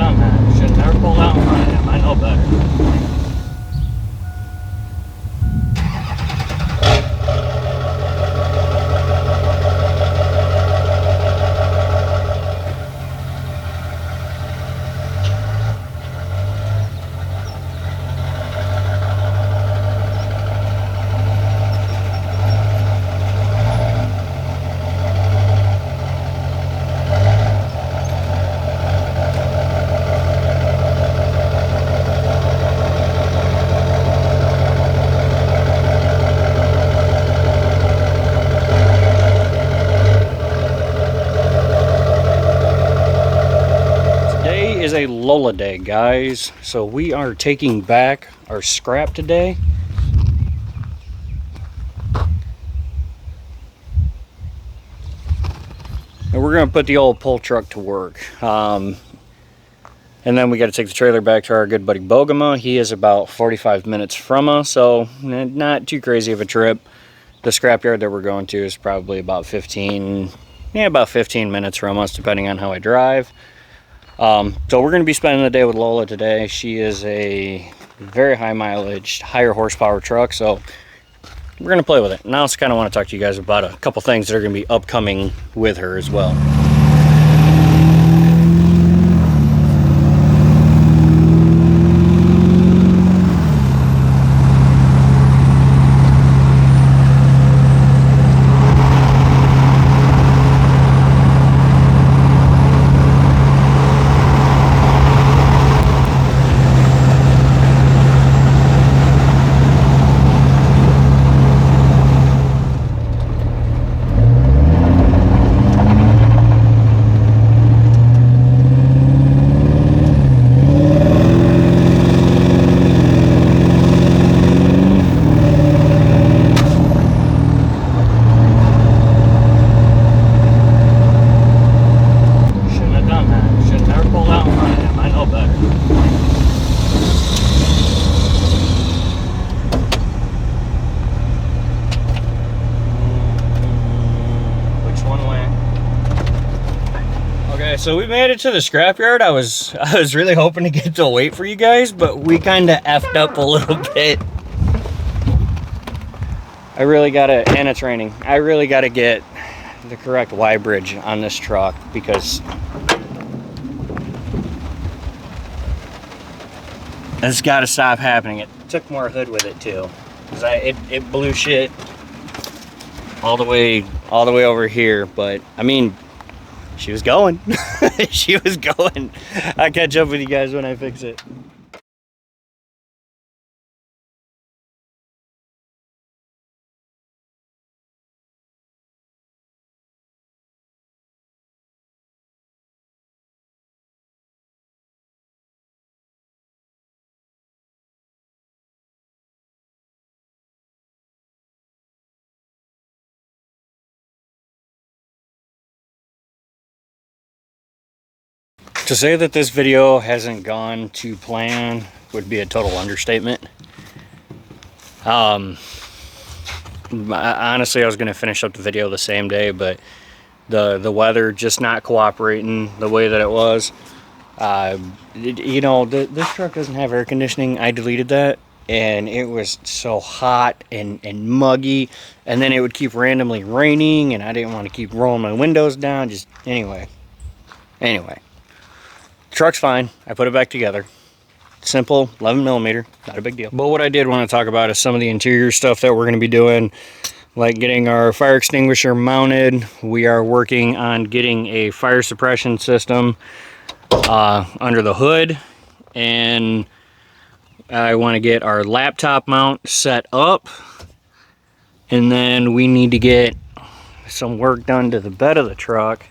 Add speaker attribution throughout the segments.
Speaker 1: done that. Should never pull out in front of him. I know better. Is a Lola day, guys, so we are taking back our scrap today. And we're gonna put the old pull truck to work, and then we got to take the trailer back to our good buddy Bogema. He is about 45 minutes from us, so not too crazy of a trip. The scrapyard that we're going to is probably about 15 minutes from us, depending on how I drive. So we're going to be spending the day with Lola today. She is a very high mileage, higher horsepower truck, so we're going to play with it. And I also kind of want to talk to you guys about a couple things that are going to be upcoming with her as well. So we made it to the scrapyard. I was really hoping to get to wait for you guys, but we kind of effed up a little bit. And it's raining. I really gotta get the correct Y bridge on this truck because it's gotta stop happening. It took more hood with it too, because it blew shit all the way over here. But I mean, she was going. She was going. I'll catch up with you guys when I fix it. To say that this video hasn't gone to plan would be a total understatement. Honestly, I was going to finish up the video the same day, but the weather just not cooperating the way that it was. You know, this truck doesn't have air conditioning. I deleted that, and it was so hot and muggy, and then it would keep randomly raining, and I didn't want to keep rolling my windows down. Just anyway. Truck's fine. I put it back together. Simple, 11mm, not a big deal. But what I did want to talk about is some of the interior stuff that we're going to be doing, like getting our fire extinguisher mounted. We are working on getting a fire suppression system under the hood, and I want to get our laptop mount set up, and then we need to get some work done to the bed of the truck,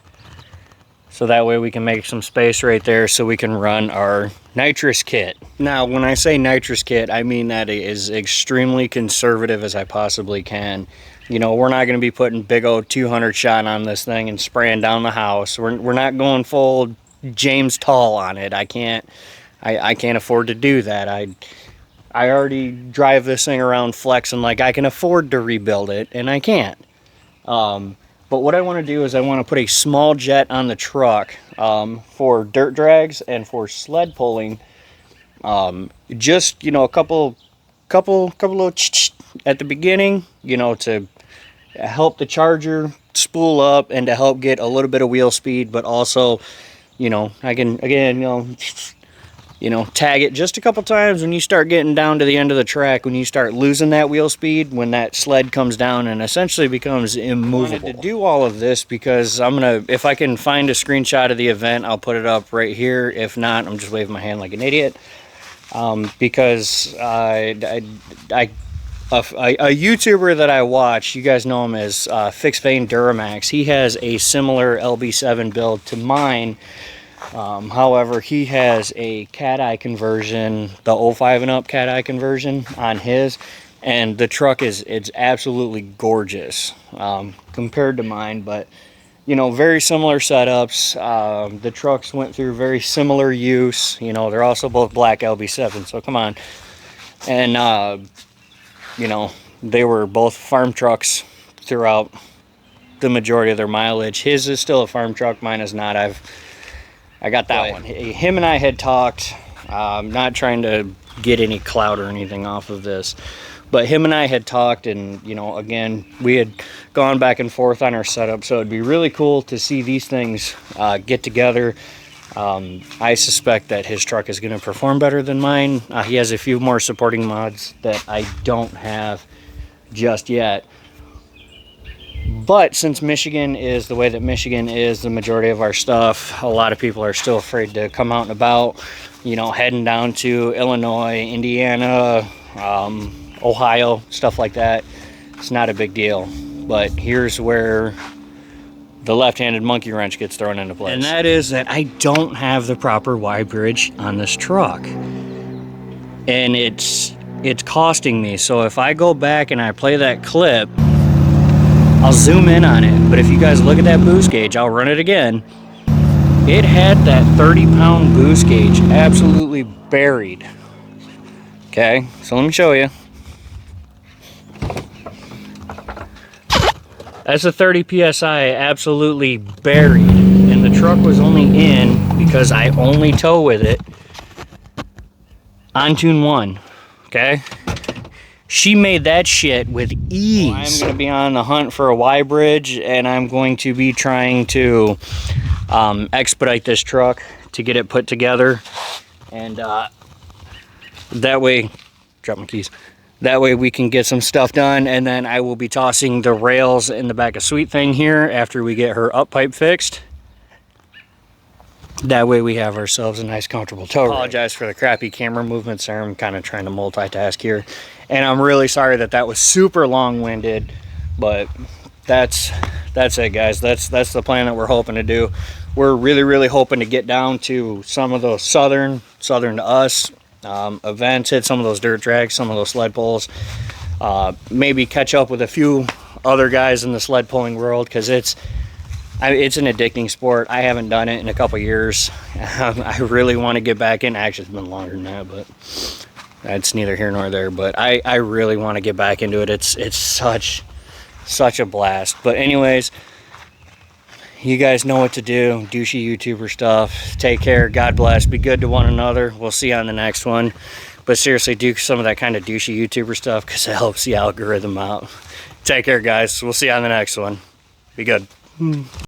Speaker 1: so that way we can make some space right there so we can run our nitrous kit. Now, when I say nitrous kit, I mean that it is extremely conservative as I possibly can. You know, we're not going to be putting big old 200 shot on this thing and spraying down the house. We're not going full James Tall on it. I can't afford to do that. I already drive this thing around flexing like I can afford to rebuild it, and I can't. But But what I want to do is I want to put a small jet on the truck for dirt drags and for sled pulling. Just, you know, a couple little at the beginning, you know, to help the Charger spool up and to help get a little bit of wheel speed, but also, you know, I can, again, you know, tag it just a couple times when you start getting down to the end of the track, when you start losing that wheel speed, when that sled comes down and essentially becomes immovable. I wanted to do all of this because I'm gonna, if I can find a screenshot of the event, I'll put it up right here. If not, I'm just waving my hand like an idiot. Because a YouTuber that I watch, you guys know him as Fixed Vane Duramax. He has a similar LB7 build to mine. However, he has a cat-eye conversion, the 05 and up cat-eye conversion on his, and the truck it's absolutely gorgeous compared to mine. But you know, very similar setups. The trucks went through very similar use. You know, they're also both black LB7, so come on. And you know, they were both farm trucks throughout the majority of their mileage. His is still a farm truck, mine is not. I got that one. Him and I had talked, not trying to get any clout or anything off of this, but him and I had talked, and you know, again, we had gone back and forth on our setup, so it'd be really cool to see these things get together. I suspect that his truck is going to perform better than mine. He has a few more supporting mods that I don't have just yet. But since Michigan is the way that Michigan is, the majority of our stuff, a lot of people are still afraid to come out and about, you know, heading down to Illinois, Indiana, Ohio, stuff like that. It's not a big deal. But here's where the left-handed monkey wrench gets thrown into place. And that is that I don't have the proper Y bridge on this truck. And it's costing me. So if I go back and I play that clip, I'll zoom in on it, but if you guys look at that boost gauge, I'll run it again. It had that 30-pound boost gauge absolutely buried. Okay, so let me show you. That's a 30 PSI absolutely buried, and the truck was only in because I only tow with it on tune 1, okay? She made that shit with ease. Well, I'm going to be on the hunt for a Y bridge, and I'm going to be trying to expedite this truck to get it put together. And that way, drop my keys. That way we can get some stuff done, and then I will be tossing the rails in the back of Sweet Thing here after we get her up pipe fixed. That way we have ourselves a nice comfortable tow. I apologize for the crappy camera movements there. I'm kind of trying to multitask here. And I'm really sorry that that was super long-winded, but that's it, guys. That's the plan that we're hoping to do. We're really hoping to get down to some of those southern to us events, hit some of those dirt drags, some of those sled pulls, maybe catch up with a few other guys in the sled pulling world, because it's an addicting sport. I haven't done it in a couple years. I really want to get back in. Actually, it's been longer than that, but that's neither here nor there. But I really want to get back into it. It's such a blast. But anyways, you guys know what to do. Douchey YouTuber stuff. Take care. God bless. Be good to one another. We'll see you on the next one. But seriously, do some of that kind of douchey YouTuber stuff, because it helps the algorithm out. Take care, guys. We'll see you on the next one. Be good.